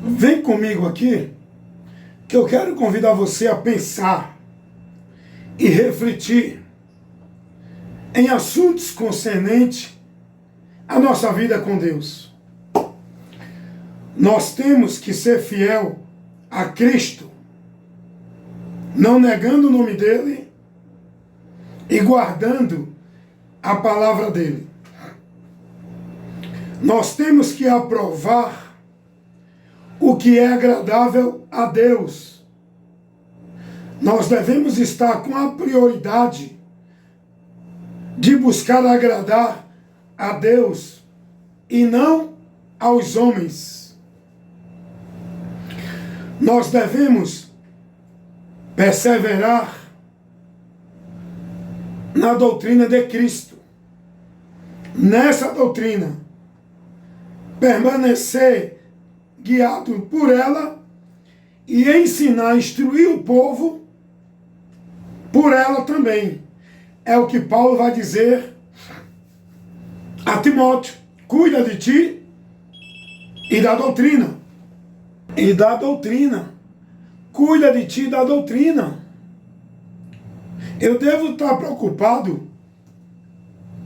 Vem comigo aqui, que eu quero convidar você a pensar e refletir em assuntos concernentes à nossa vida com Deus. Nós temos que ser fiel a Cristo, não negando o nome dele e guardando a palavra dele. Nós temos que aprovar o que é agradável a Deus. Nós devemos estar com a prioridade de buscar agradar a Deus e não aos homens. Nós devemos perseverar na doutrina de Cristo. Nessa doutrina, permanecer guiado por ela e ensinar, instruir o povo por ela também. É o que Paulo vai dizer a Timóteo: cuida de ti e da doutrina. E da doutrina. Cuida de ti e da doutrina. Eu devo estar preocupado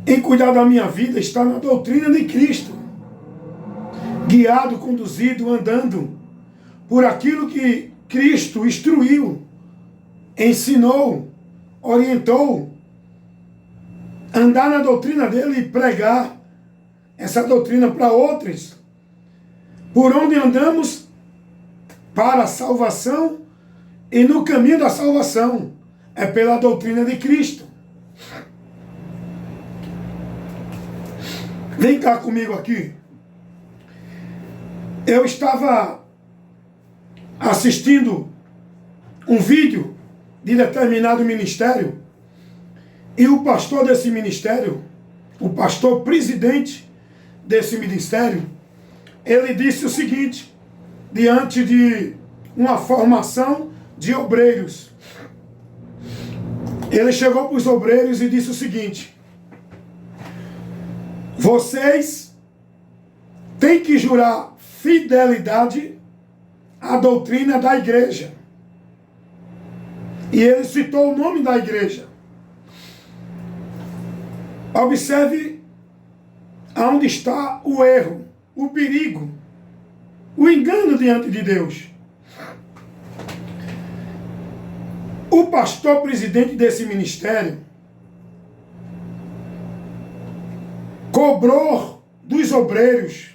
em cuidar da minha vida, estar na doutrina de Cristo, guiado, conduzido, andando por aquilo que Cristo instruiu, ensinou, orientou, andar na doutrina dele e pregar essa doutrina para outros. Por onde andamos para a salvação e no caminho da salvação é pela doutrina de Cristo. Vem cá comigo aqui. Eu estava assistindo um vídeo de determinado ministério e o pastor desse ministério, o pastor presidente desse ministério, ele disse o seguinte, diante de uma formação de obreiros. Ele chegou para os obreiros e disse o seguinte: vocês têm que jurar fidelidade à doutrina da igreja. E ele citou o nome da igreja. Observe aonde está o erro, o perigo, o engano diante de Deus. O pastor presidente desse ministério cobrou dos obreiros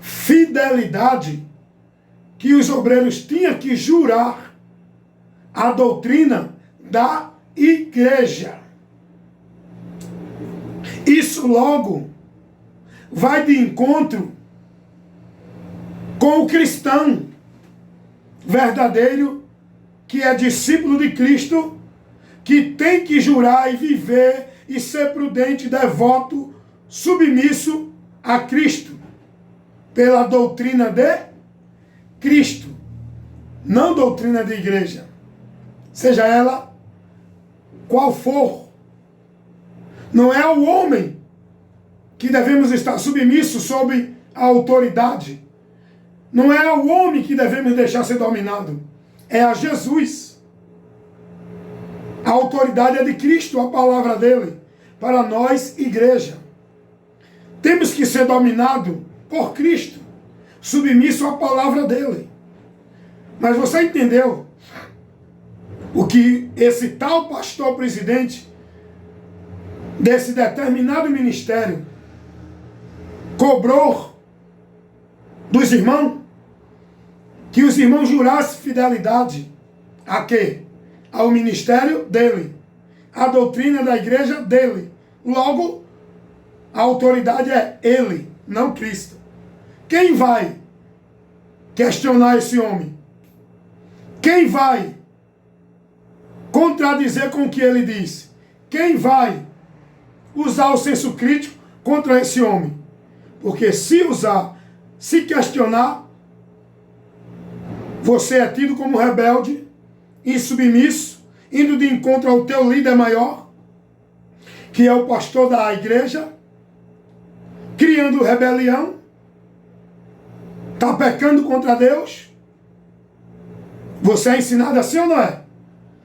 fidelidade, que os obreiros tinham que jurar a doutrina da igreja. Isso logo vai de encontro com o cristão verdadeiro, que é discípulo de Cristo, que tem que jurar e viver e ser prudente, devoto, submisso a Cristo, pela doutrina de Cristo, não doutrina de igreja, seja ela qual for. Não é ao homem que devemos estar submissos sob a autoridade. Não é ao homem que devemos deixar ser dominado. É a Jesus. A autoridade é de Cristo, a palavra dele, para nós, igreja. Temos que ser dominados por Cristo, submisso à palavra dele. Mas você entendeu o que esse tal pastor presidente desse determinado ministério cobrou dos irmãos? Que os irmãos jurassem fidelidade a quê? Ao ministério dele, à doutrina da igreja dele. Logo, a autoridade é ele, não Cristo. Quem vai questionar esse homem? Quem vai contradizer com o que ele diz? Quem vai usar o senso crítico contra esse homem? Porque se usar, se questionar, você é tido como rebelde, insubmisso, indo de encontro ao teu líder maior, que é o pastor da igreja, criando rebelião, está pecando contra Deus? Você é ensinado assim ou não é?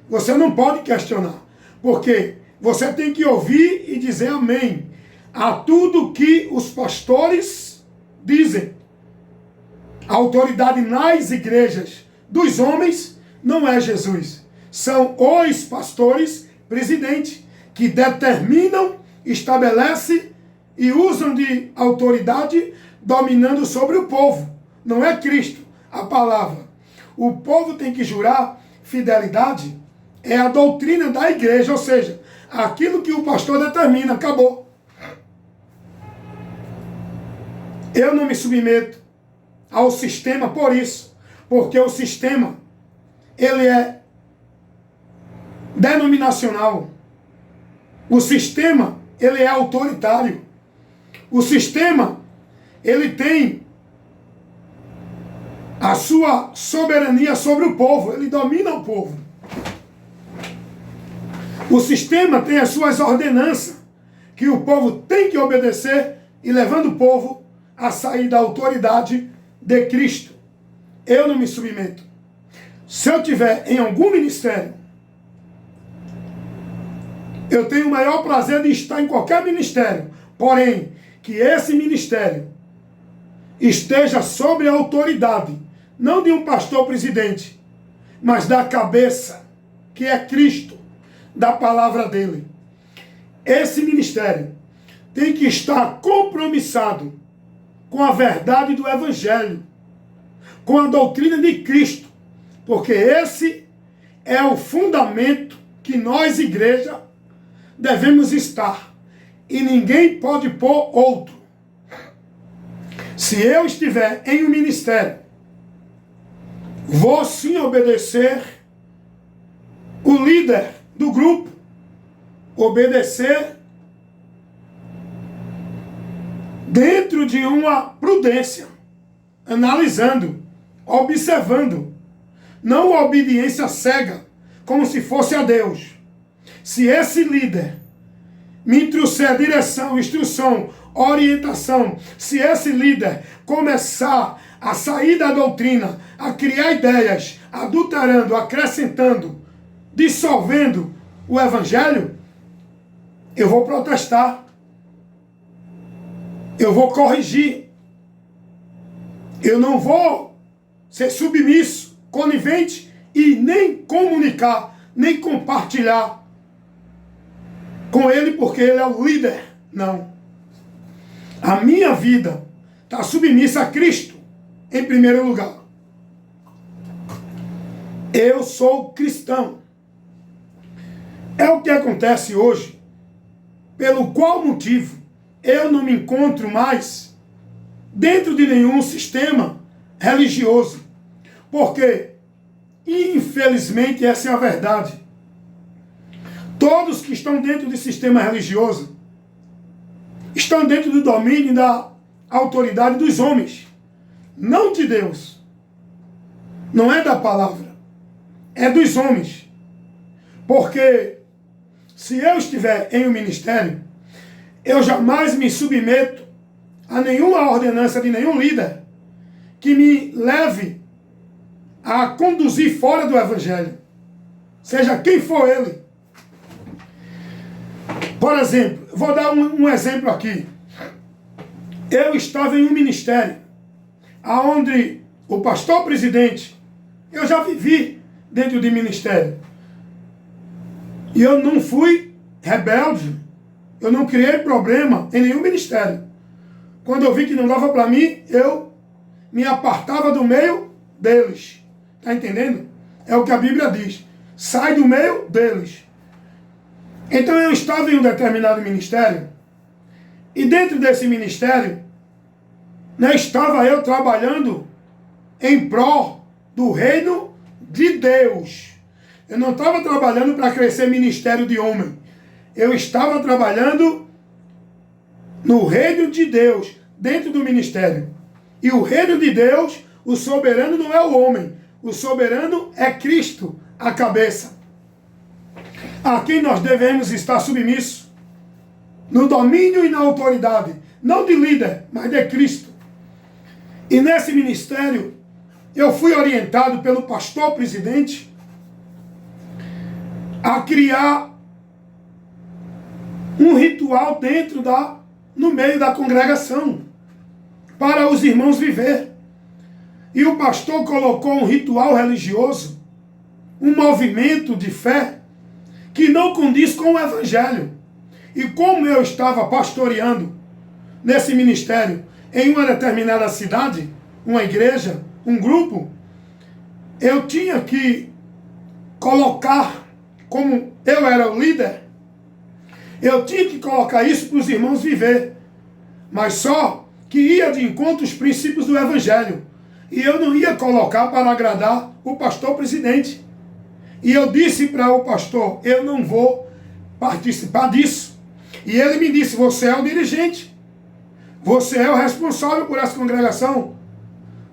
Você não pode questionar, porque você tem que ouvir e dizer amém a tudo que os pastores dizem. A autoridade nas igrejas dos homens não é Jesus. São os pastores presidentes que determinam, estabelecem e usam de autoridade dominando sobre o povo. Não é Cristo, a palavra. O povo tem que jurar fidelidade, é a doutrina da igreja, ou seja, aquilo que o pastor determina, acabou. Eu não me submeto ao sistema por isso, porque o sistema, ele é denominacional. O sistema, ele é autoritário. O sistema, ele tem a sua soberania sobre o povo, ele domina o povo. O sistema tem as suas ordenanças, que o povo tem que obedecer, e levando o povo a sair da autoridade de Cristo. Eu não me submeto. Se eu tiver em algum ministério, eu tenho o maior prazer de estar em qualquer ministério, porém, que esse ministério esteja sob a autoridade, não de um pastor presidente, mas da cabeça, que é Cristo, da palavra dele. Esse ministério tem que estar compromissado com a verdade do Evangelho, com a doutrina de Cristo, porque esse é o fundamento que nós, igreja, devemos estar, e ninguém pode pôr outro. Se eu estiver em um ministério, vou sim obedecer o líder do grupo, obedecer dentro de uma prudência, analisando, observando, não a obediência cega, como se fosse a Deus. Se esse líder me trouxer direção, instrução, orientação, se esse líder começar a sair da doutrina, a criar ideias, adulterando, acrescentando, dissolvendo o Evangelho, eu vou protestar. Eu vou corrigir. Eu não vou ser submisso, conivente e nem comunicar, nem compartilhar com ele porque ele é o líder. Não. A minha vida está submissa a Cristo em primeiro lugar. Eu sou cristão. É o que acontece hoje. Pelo qual motivo eu não me encontro mais dentro de nenhum sistema religioso. Porque, infelizmente, essa é a verdade. Todos que estão dentro de sistema religioso estão dentro do domínio da autoridade dos homens, não de Deus. Não é da palavra, é dos homens. Porque se eu estiver em um ministério, eu jamais me submeto a nenhuma ordenança de nenhum líder que me leve a conduzir fora do Evangelho, seja quem for ele. Por exemplo, vou dar um exemplo aqui. Eu estava em um ministério onde o pastor presidente, eu já vivi dentro de ministério, e eu não fui rebelde, eu não criei problema em nenhum ministério. Quando eu vi que não dava para mim, eu me apartava do meio deles. Está entendendo? É o que a Bíblia diz. Sai do meio deles. Então eu estava em um determinado ministério, e dentro desse ministério, estava eu trabalhando em prol do reino de Deus. Eu não estava trabalhando para crescer ministério de homem. Eu estava trabalhando no reino de Deus, dentro do ministério. E o reino de Deus, o soberano não é o homem. O soberano é Cristo, a cabeça. A quem nós devemos estar submissos. No domínio e na autoridade. Não de líder, mas de Cristo. E nesse ministério, eu fui orientado pelo pastor presidente a criar um ritual no meio da congregação, para os irmãos viver. E o pastor colocou um ritual religioso, um movimento de fé, que não condiz com o evangelho. E como eu estava pastoreando nesse ministério, em uma determinada cidade, uma igreja, um grupo, eu tinha que colocar, como eu era o líder, eu tinha que colocar isso para os irmãos viver, mas só que ia de encontro aos princípios do evangelho, e eu não ia colocar para agradar o pastor presidente. E eu disse para o pastor, eu não vou participar disso. E ele me disse, você é o dirigente, você é o responsável por essa congregação,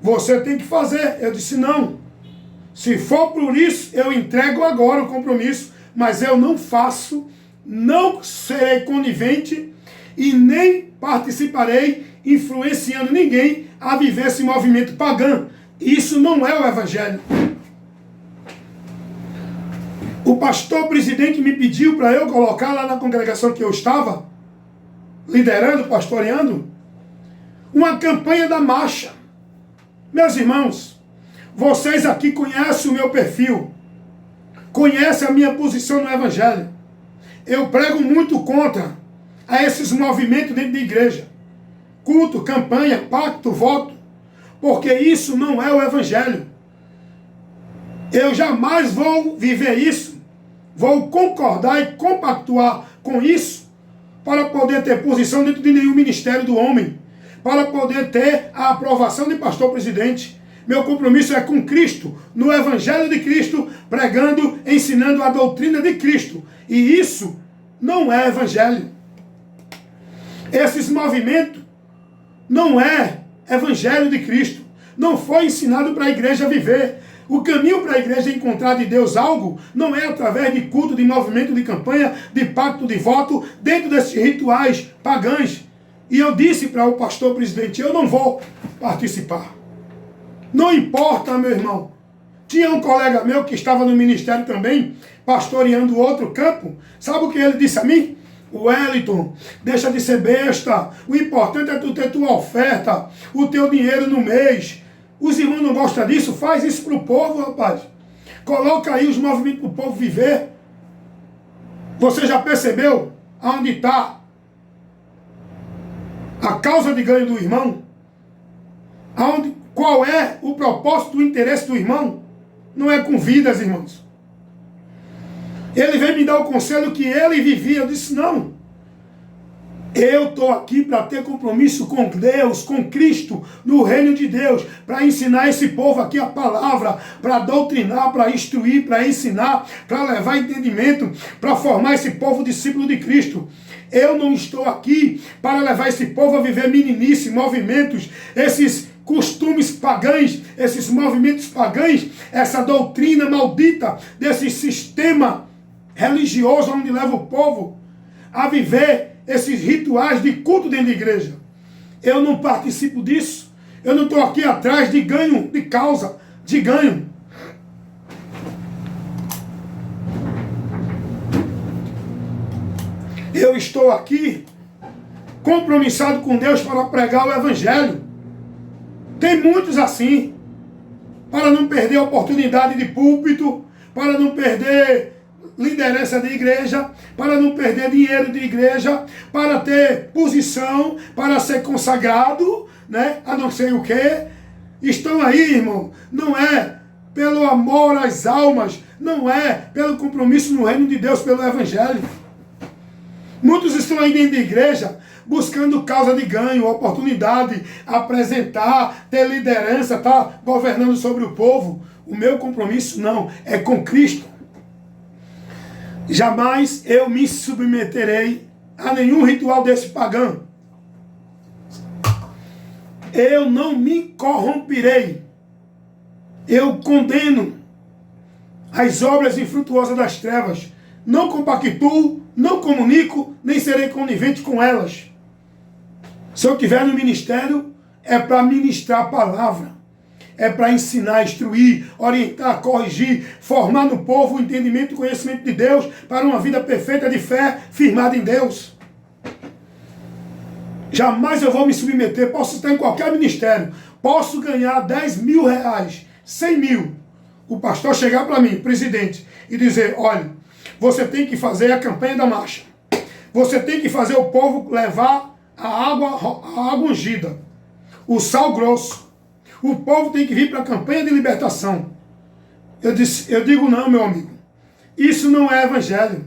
você tem que fazer. Eu disse, não, se for por isso, eu entrego agora o compromisso, mas eu não faço, não serei conivente e nem participarei influenciando ninguém a viver esse movimento pagão. Isso não é o evangelho. O pastor presidente me pediu para eu colocar lá na congregação que eu estava, liderando, pastoreando, uma campanha da marcha. Meus irmãos, vocês aqui conhecem o meu perfil, conhecem a minha posição no evangelho. Eu prego muito contra a esses movimentos dentro da igreja. Culto, campanha, pacto, voto, porque isso não é o evangelho. Eu jamais vou viver isso, vou concordar e compactuar com isso para poder ter posição dentro de nenhum ministério do homem, para poder ter a aprovação de pastor presidente. Meu compromisso é com Cristo, no evangelho de Cristo, pregando, ensinando a doutrina de Cristo. E isso não é evangelho. Esses movimentos não é evangelho de Cristo. Não foi ensinado para a igreja viver. O caminho para a igreja encontrar de Deus algo não é através de culto, de movimento, de campanha, de pacto, de voto, dentro desses rituais pagãos. E eu disse para o pastor presidente, eu não vou participar. Não importa, meu irmão. Tinha um colega meu que estava no ministério também, pastoreando outro campo. Sabe o que ele disse a mim? Wellington, deixa de ser besta. O importante é tu ter tua oferta, o teu dinheiro no mês. Os irmãos não gostam disso? Faz isso para o povo, rapaz. Coloca aí os movimentos para o povo viver. Você já percebeu aonde está a causa de ganho do irmão? Qual é o propósito, o interesse do irmão? Não é com vidas, irmãos. Ele veio me dar o conselho que ele vivia. Eu disse, não. Eu estou aqui para ter compromisso com Deus, com Cristo, no reino de Deus, para ensinar esse povo aqui a palavra, para doutrinar, para instruir, para ensinar, para levar entendimento, para formar esse povo discípulo de Cristo. Eu não estou aqui para levar esse povo a viver meninice, movimentos, esses costumes pagãos, esses movimentos pagãos, essa doutrina maldita desse sistema religioso onde leva o povo a viver esses rituais de culto dentro da igreja. Eu não participo disso. Eu não estou aqui atrás de ganho, de causa, de ganho. Eu estou aqui compromissado com Deus para pregar o evangelho. Tem muitos assim, para não perder a oportunidade de púlpito, para não perder liderança de igreja, para não perder dinheiro de igreja, para ter posição, para ser consagrado, né? A não sei o que. Estão aí, irmão, não é pelo amor às almas, não é pelo compromisso no reino de Deus, pelo evangelho. Muitos estão aí dentro da igreja buscando causa de ganho, oportunidade, apresentar, ter liderança, estar governando sobre o povo. O meu compromisso não, é com Cristo. Jamais eu me submeterei a nenhum ritual desse pagão. Eu não me corromperei. Eu condeno as obras infrutuosas das trevas. Não compactuo, não comunico, nem serei conivente com elas. Se eu estiver no ministério, é para ministrar a palavra, é para ensinar, instruir, orientar, corrigir, formar no povo o entendimento e conhecimento de Deus para uma vida perfeita de fé firmada em Deus. Jamais eu vou me submeter, posso estar em qualquer ministério, posso ganhar 10 mil reais, 100 mil. O pastor chegar para mim, presidente, e dizer, olha, você tem que fazer a campanha da marcha. Você tem que fazer o povo levar a água ungida, o sal grosso. O povo tem que vir para a campanha de libertação. Eu digo não, meu amigo. Isso não é evangelho.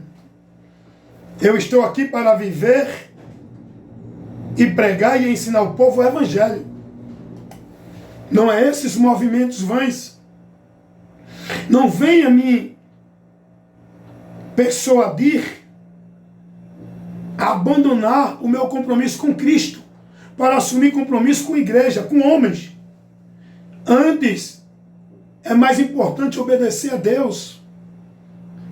Eu estou aqui para viver e pregar e ensinar o povo o evangelho. Não é esses movimentos vãs. Não venha me persuadir a abandonar o meu compromisso com Cristo para assumir compromisso com a igreja, com homens. Antes, é mais importante obedecer a Deus.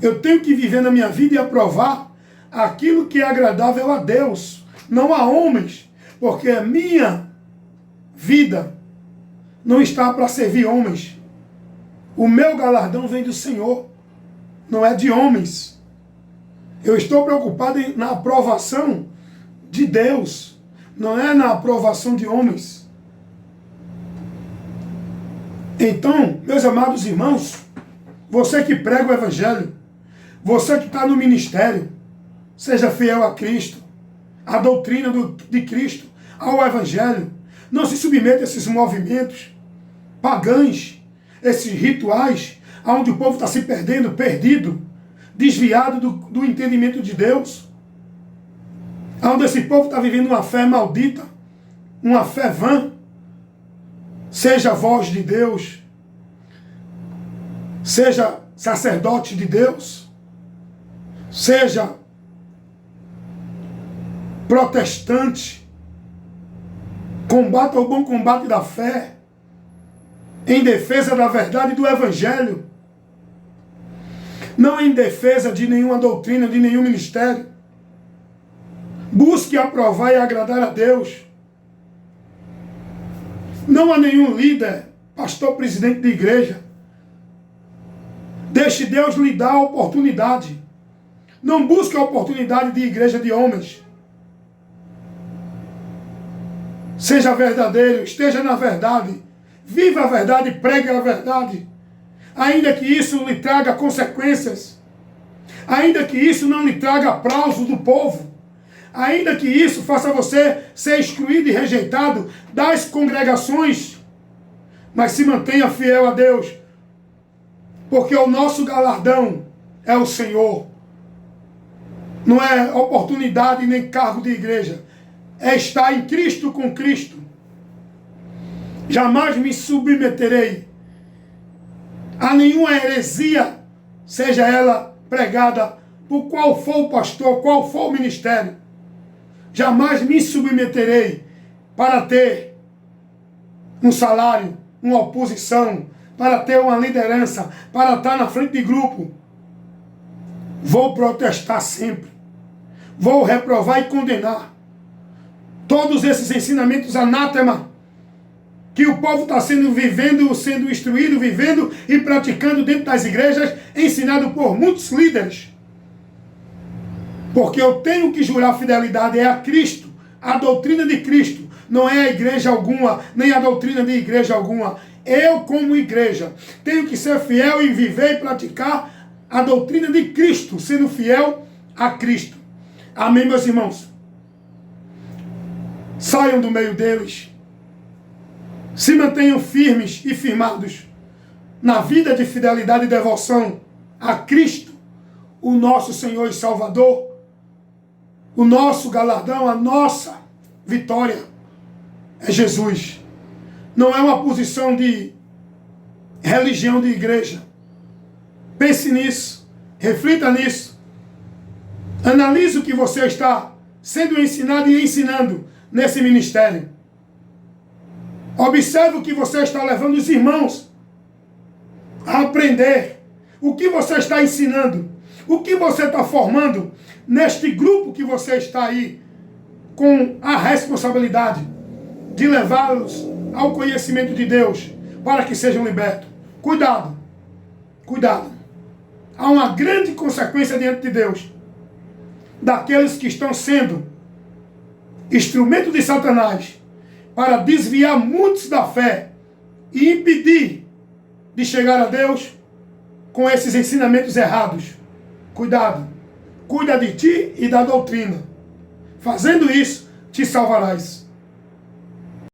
Eu tenho que viver na minha vida e aprovar aquilo que é agradável a Deus, não a homens, porque a minha vida não está para servir homens. O meu galardão vem do Senhor, não é de homens. Eu estou preocupado na aprovação de Deus, não é na aprovação de homens. Então, meus amados irmãos, você que prega o evangelho, você que está no ministério, seja fiel a Cristo, à doutrina de Cristo, ao evangelho. Não se submeta a esses movimentos pagãos, esses rituais, onde o povo está se perdendo, perdido, desviado do entendimento de Deus, onde esse povo está vivendo uma fé maldita, uma fé vã. Seja voz de Deus, seja sacerdote de Deus, seja protestante, combata o bom combate da fé, em defesa da verdade e do evangelho, não em defesa de nenhuma doutrina, de nenhum ministério. Busque aprovar e agradar a Deus. Não há nenhum líder, pastor, presidente de igreja. Deixe Deus lhe dar a oportunidade. Não busque a oportunidade de igreja de homens. Seja verdadeiro, esteja na verdade. Viva a verdade, pregue a verdade. Ainda que isso lhe traga consequências. Ainda que isso não lhe traga aplauso do povo. Ainda que isso faça você ser excluído e rejeitado das congregações. Mas se mantenha fiel a Deus. Porque o nosso galardão é o Senhor. Não é oportunidade nem cargo de igreja. É estar em Cristo com Cristo. Jamais me submeterei a nenhuma heresia, seja ela pregada por qual for o pastor, qual for o ministério. Jamais me submeterei para ter um salário, uma oposição, para ter uma liderança, para estar na frente de grupo. Vou protestar sempre. Vou reprovar e condenar todos esses ensinamentos anátema que o povo está sendo instruído, vivendo e praticando dentro das igrejas, ensinado por muitos líderes. Porque eu tenho que jurar fidelidade é a Cristo, a doutrina de Cristo, não é a igreja alguma, nem a doutrina de igreja alguma. Eu, como igreja, tenho que ser fiel em viver e praticar a doutrina de Cristo, sendo fiel a Cristo. Amém, meus irmãos? Saiam do meio deles. Se mantenham firmes e firmados na vida de fidelidade e devoção a Cristo, o nosso Senhor e Salvador. O nosso galardão, a nossa vitória é Jesus. Não é uma posição de religião de igreja. Pense nisso, reflita nisso. Analise o que você está sendo ensinado e ensinando nesse ministério. Observe o que você está levando os irmãos a aprender. O que você está ensinando. O que você está formando neste grupo que você está aí com a responsabilidade. de levá-los ao conhecimento de Deus, para que sejam libertos. Cuidado, cuidado. Há uma grande consequência diante de Deus daqueles que estão sendo instrumento de Satanás para desviar muitos da fé e impedir de chegar a Deus com esses ensinamentos errados. Cuidado. Cuida de ti e da doutrina. Fazendo isso, te salvarás.